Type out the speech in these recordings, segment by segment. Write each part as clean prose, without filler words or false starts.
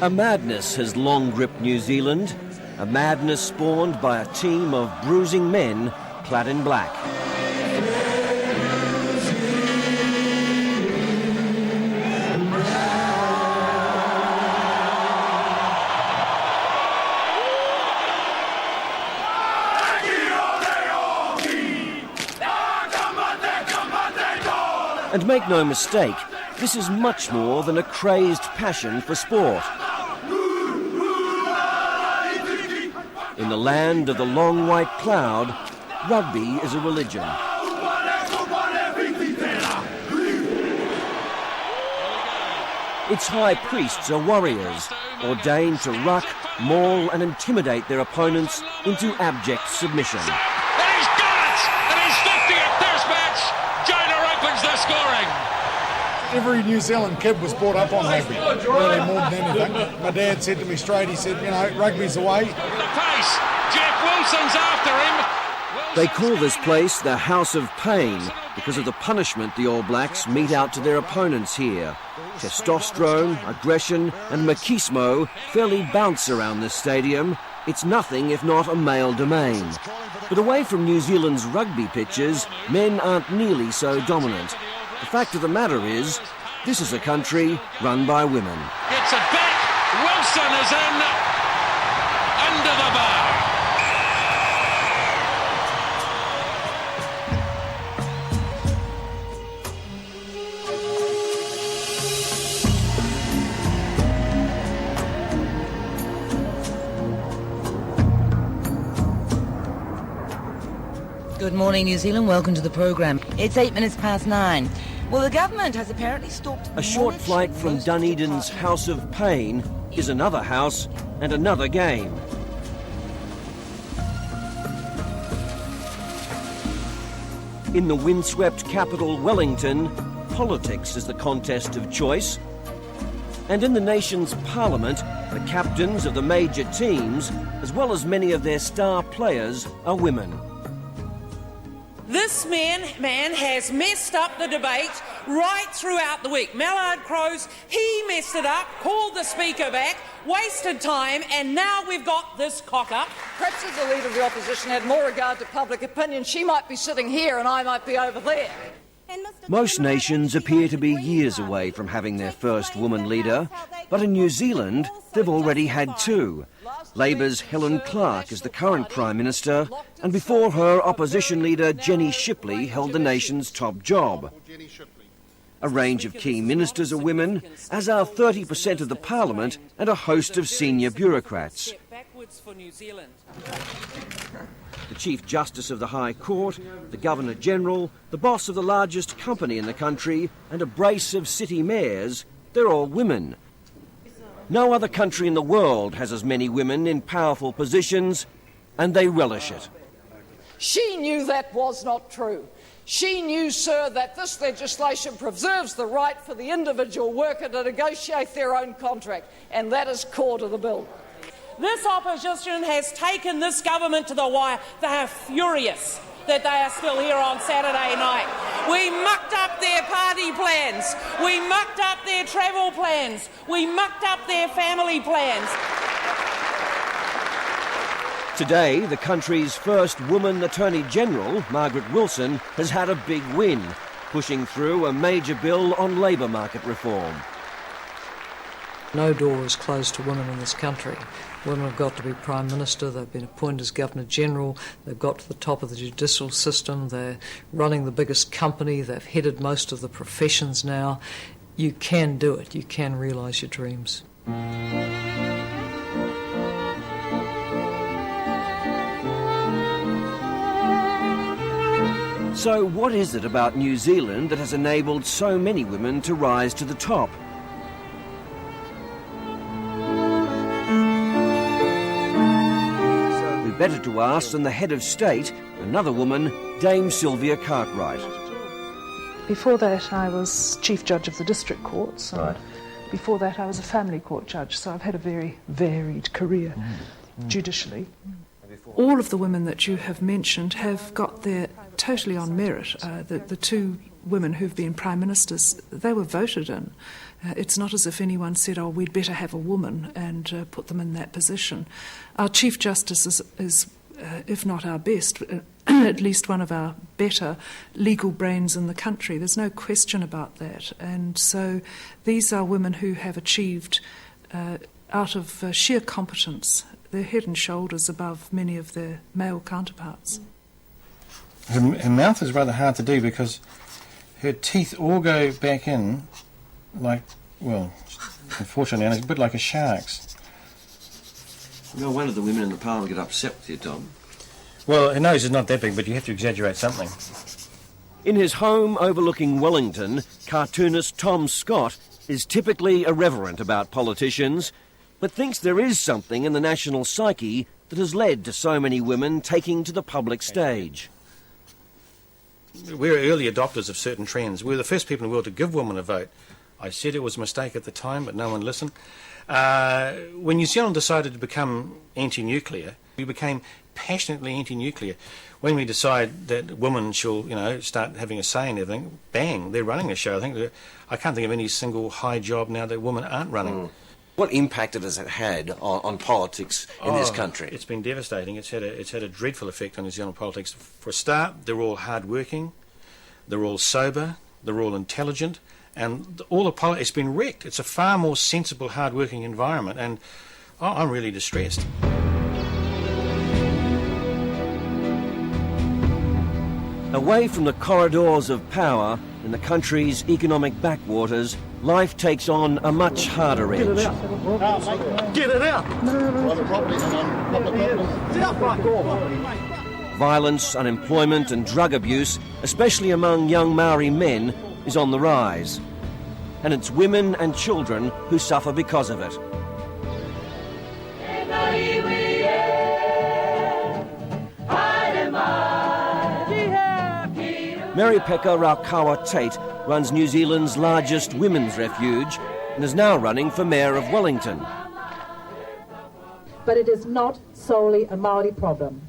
A madness has long gripped New Zealand, a madness spawned by a team of bruising men clad in black. And make no mistake, this is much more than a crazed passion for sport. In the land of the long white cloud, rugby is a religion. Its high priests are warriors, ordained to ruck, maul and intimidate their opponents into abject submission. And he's got it! And he's 50th Test match! China opens the scoring! Every New Zealand kid was brought up on rugby, really more than anything. My dad said to me straight, he said, you know, rugby's the way. The pace! Jeff Wilson's after him! They call this place the House of Pain because of the punishment the All Blacks mete out to their opponents here. Testosterone, aggression and machismo fairly bounce around this stadium. It's nothing if not a male domain. But away from New Zealand's rugby pitches, men aren't nearly so dominant. The fact of the matter is, this is a country run by women. Gets it back! Wilson is in! Under the bar! Good morning, New Zealand. Welcome to the program. It's 9:08. Well, the government has apparently stalked... A short flight from Dunedin's House of Pain is another house and another game. In the windswept capital, Wellington, politics is the contest of choice. And in the nation's parliament, the captains of the major teams, as well as many of their star players, are women. This man has messed up the debate right throughout the week. Mallard Crows, he messed it up, called the Speaker back, wasted time, and now we've got this cock-up. Perhaps as the Leader of the Opposition had more regard to public opinion, she might be sitting here and I might be over there. Most nations appear to be years away from having their first woman leader, but in New Zealand, they've already had two. Labour's Helen Clark is the current Prime Minister, and before her, opposition leader Jenny Shipley held the nation's top job. A range of key ministers are women, as are 30% of the Parliament and a host of senior bureaucrats. The Chief Justice of the High Court, the Governor-General, the boss of the largest company in the country, and a brace of city mayors, they're all women. No other country in the world has as many women in powerful positions, and they relish it. She knew that was not true. She knew, sir, that this legislation preserves the right for the individual worker to negotiate their own contract, and that is core to the bill. This opposition has taken this government to the wire. They are furious that they are still here on Saturday night. We mucked up their party plans. We mucked up their travel plans. We mucked up their family plans. Today, the country's first woman Attorney-General, Margaret Wilson, has had a big win, pushing through a major bill on labour market reform. No door is closed to women in this country. Women have got to be Prime Minister, they've been appointed as Governor-General, they've got to the top of the judicial system, they're running the biggest company, they've headed most of the professions now. You can do it, you can realise your dreams. So what is it about New Zealand that has enabled so many women to rise to the top? Better to ask than the head of state, another woman, Dame Sylvia Cartwright. Before that, I was Chief Judge of the District Courts. Right. Before that, I was a Family Court Judge, so I've had a very varied career judicially. All of the women that you have mentioned have got there totally on merit. The two women who've been Prime Ministers, they were voted in. It's not as if anyone said, oh, we'd better have a woman and put them in that position. Our Chief Justice is if not our best, at least one of our better legal brains in the country. There's no question about that. And so these are women who have achieved, out of sheer competence, they're head and shoulders above many of their male counterparts. Her mouth is rather hard to do because her teeth all go back in like, well, unfortunately, and it's a bit like a shark's. No wonder the women in the parliament get upset with you, Tom. Well, her nose is not that big, but you have to exaggerate something. In his home overlooking Wellington, cartoonist Tom Scott is typically irreverent about politicians, but thinks there is something in the national psyche that has led to so many women taking to the public stage. We're early adopters of certain trends. We're the first people in the world to give women a vote. I said it was a mistake at the time, but no one listened. When New Zealand decided to become anti-nuclear, we became passionately anti-nuclear. When we decide that women shall, start having a say in everything, bang, they're running the show. I can't think of any single high job now that women aren't running. What impact has it had on politics in this country? It's been devastating. It's had a dreadful effect on New Zealand politics. For a start, they're all hard-working, they're all sober, they're all intelligent, and it's been wrecked. It's a far more sensible, hard-working environment, and I'm really distressed. Away from the corridors of power in the country's economic backwaters, life takes on a much harder edge. Get it out! Violence, unemployment and drug abuse, especially among young Maori men, is on the rise. And it's women and children who suffer because of it. Mary Pekka Raukawa Tate runs New Zealand's largest women's refuge and is now running for Mayor of Wellington. But it is not solely a Maori problem.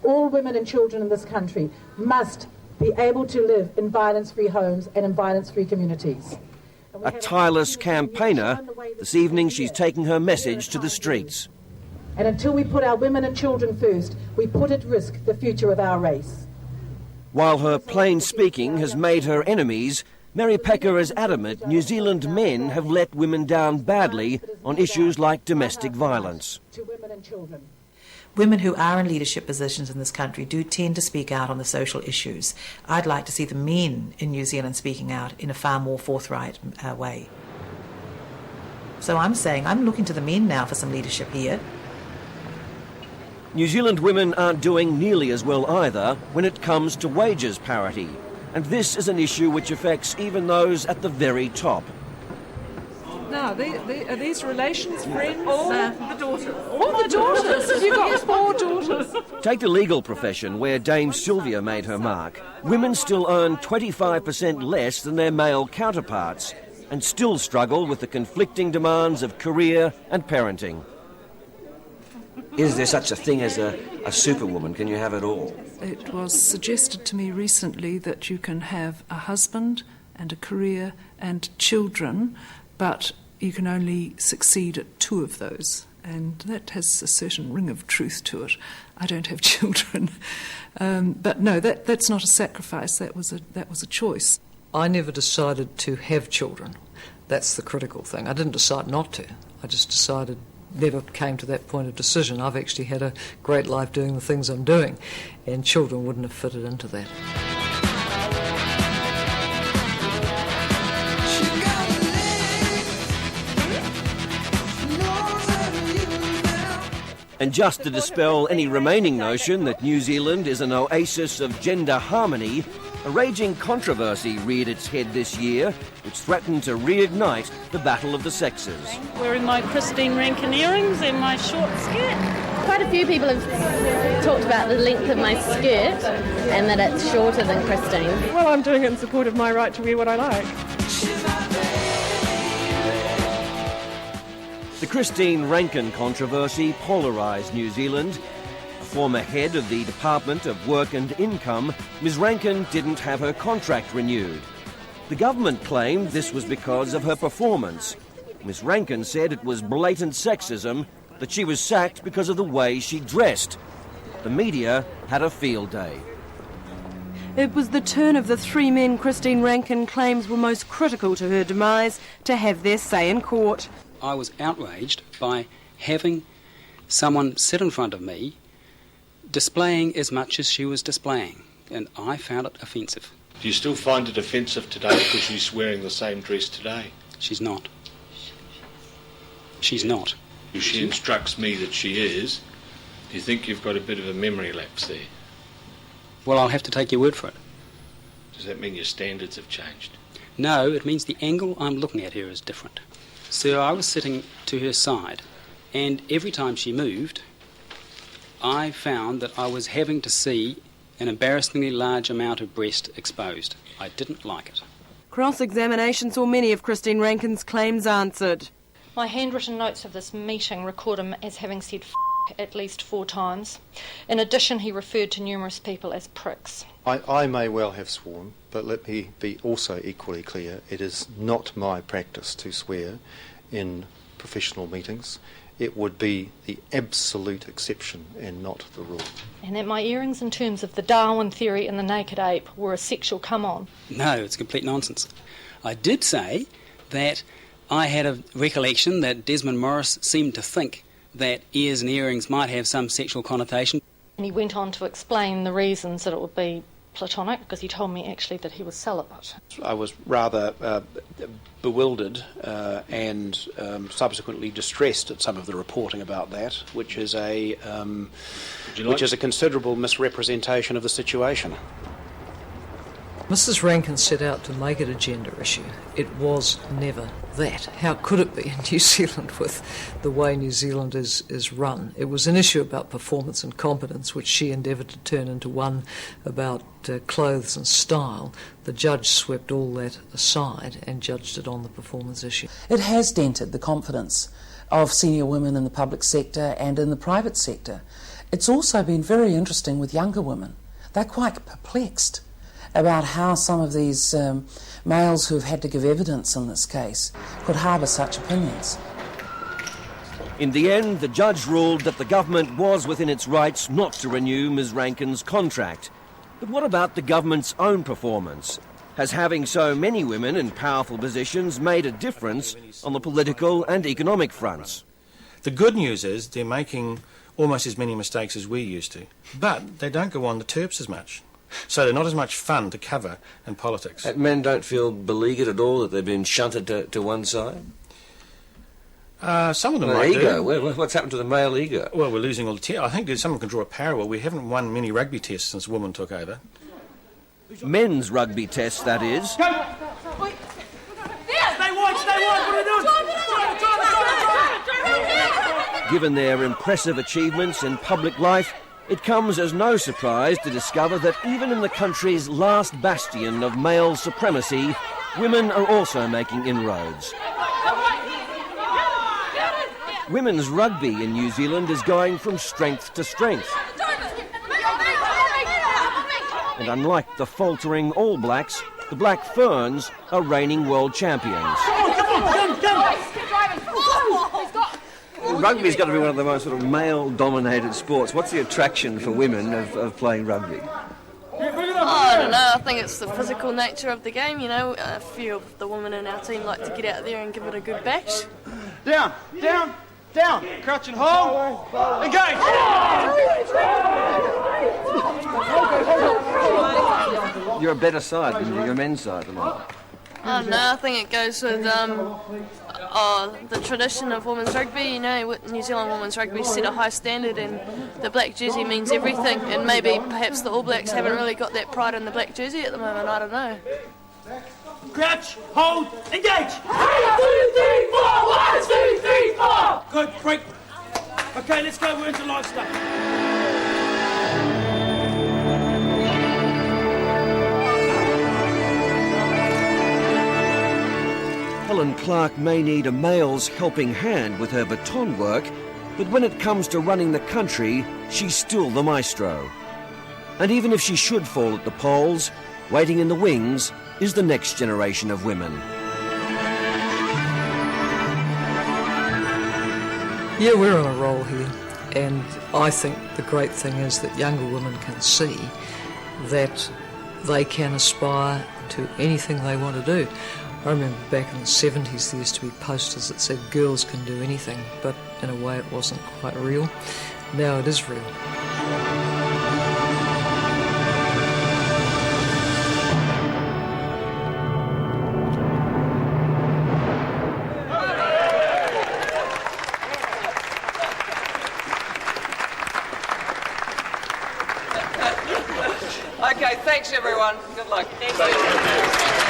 All women and children in this country must be able to live in violence-free homes and in violence-free communities. A tireless campaigner, this evening she's taking her message to the streets. And until we put our women and children first, we put at risk the future of our race. While her plain speaking has made her enemies, Mary Pekka is adamant New Zealand men have let women down badly on issues like domestic violence. Women who are in leadership positions in this country do tend to speak out on the social issues. I'd like to see the men in New Zealand speaking out in a far more forthright way. So I'm saying I'm looking to the men now for some leadership here. New Zealand women aren't doing nearly as well either when it comes to wages parity. And this is an issue which affects even those at the very top. Now, are these relations, friends? All the daughters. All the daughters? You've got 4 daughters. Take the legal profession, where Dame Sylvia made her mark. Women still earn 25% less than their male counterparts and still struggle with the conflicting demands of career and parenting. Is there such a thing as a superwoman? Can you have it all? It was suggested to me recently that you can have a husband and a career and children, but you can only succeed at 2 of those. And that has a certain ring of truth to it. I don't have children. But no, that's not a sacrifice. That was a choice. I never decided to have children. That's the critical thing. I didn't decide not to. I just decided, never came to that point of decision. I've actually had a great life doing the things I'm doing, and children wouldn't have fitted into that. And just to dispel any remaining notion that New Zealand is an oasis of gender harmony, a raging controversy reared its head this year, which threatened to reignite the battle of the sexes. Wearing my Christine Rankin earrings and my short skirt. Quite a few people have talked about the length of my skirt and that it's shorter than Christine. Well, I'm doing it in support of my right to wear what I like. The Christine Rankin controversy polarised New Zealand. A former head of the Department of Work and Income, Ms Rankin didn't have her contract renewed. The government claimed this was because of her performance. Miss Rankin said it was blatant sexism, that she was sacked because of the way she dressed. The media had a field day. It was the turn of the three men Christine Rankin claims were most critical to her demise to have their say in court. I was outraged by having someone sit in front of me displaying as much as she was displaying, and I found it offensive. Do you still find it offensive today because she's wearing the same dress today? She's not. She's not. She instructs me that she is. Do you think you've got a bit of a memory lapse there? Well, I'll have to take your word for it. Does that mean your standards have changed? No, it means the angle I'm looking at her is different. So I was sitting to her side, and every time she moved, I found that I was having to see an embarrassingly large amount of breast exposed. I didn't like it. Cross-examination saw many of Christine Rankin's claims answered. My handwritten notes of this meeting record him as having said at least 4 times. In addition, he referred to numerous people as pricks. I may well have sworn, but let me be also equally clear. It is not my practice to swear in professional meetings. It would be the absolute exception and not the rule. And that my earrings in terms of the Darwin theory and the naked ape were a sexual come-on. No, it's complete nonsense. I did say that I had a recollection that Desmond Morris seemed to think that ears and earrings might have some sexual connotation. And he went on to explain the reasons that it would be platonic, because he told me actually that he was celibate. I was rather bewildered and subsequently distressed at some of the reporting about that, which is a considerable misrepresentation of the situation. Mrs. Rankin set out to make it a gender issue. It was never that. How could it be in New Zealand with the way New Zealand is run? It was an issue about performance and competence, which she endeavoured to turn into one about clothes and style. The judge swept all that aside and judged it on the performance issue. It has dented the confidence of senior women in the public sector and in the private sector. It's also been very interesting with younger women. They're quite perplexed about how some of these males who've had to give evidence in this case could harbour such opinions. In the end, the judge ruled that the government was within its rights not to renew Ms. Rankin's contract. But what about the government's own performance? Has having so many women in powerful positions made a difference on the political and economic fronts? The good news is they're making almost as many mistakes as we used to, but they don't go on the terps as much. So they're not as much fun to cover in politics. Men don't feel beleaguered at all that they've been shunted to one side? Some of them the might ego. do. What's happened to the male ego? Well, we're losing all the tests. I think someone can draw a parallel. We haven't won many rugby tests since women took over. Men's rugby tests, that is. Stay wide, what are you doing? Given their impressive achievements in public life, it comes as no surprise to discover that even in the country's last bastion of male supremacy, women are also making inroads. Women's rugby in New Zealand is going from strength to strength. And unlike the faltering All Blacks, the Black Ferns are reigning world champions. Rugby's got to be one of the most sort of male-dominated sports. What's the attraction for women of playing rugby? I don't know, I think it's the physical nature of the game, you know. A few of the women in our team like to get out there and give it a good bash. Down, down, down. Crouch and hold. Engage. You're a better side than your men's side, isn't it? I don't know, I think it goes with the tradition of women's rugby. You know, New Zealand women's rugby set a high standard, and the black jersey means everything, and maybe perhaps the All Blacks haven't really got that pride in the black jersey at the moment, I don't know. Crouch, hold, engage. 1, 2, 3, 4. 1, 2, 3, 4. Good, break. Okay, let's go, we're into light stuff. Helen Clark may need a male's helping hand with her baton work, but when it comes to running the country, she's still the maestro. And even if she should fall at the polls, waiting in the wings is the next generation of women. Yeah, we're on a roll here, and I think the great thing is that younger women can see that they can aspire to anything they want to do. I remember back in the 70s there used to be posters that said girls can do anything, but in a way it wasn't quite real. Now it is real. Okay, thanks everyone. Good luck. Thank you.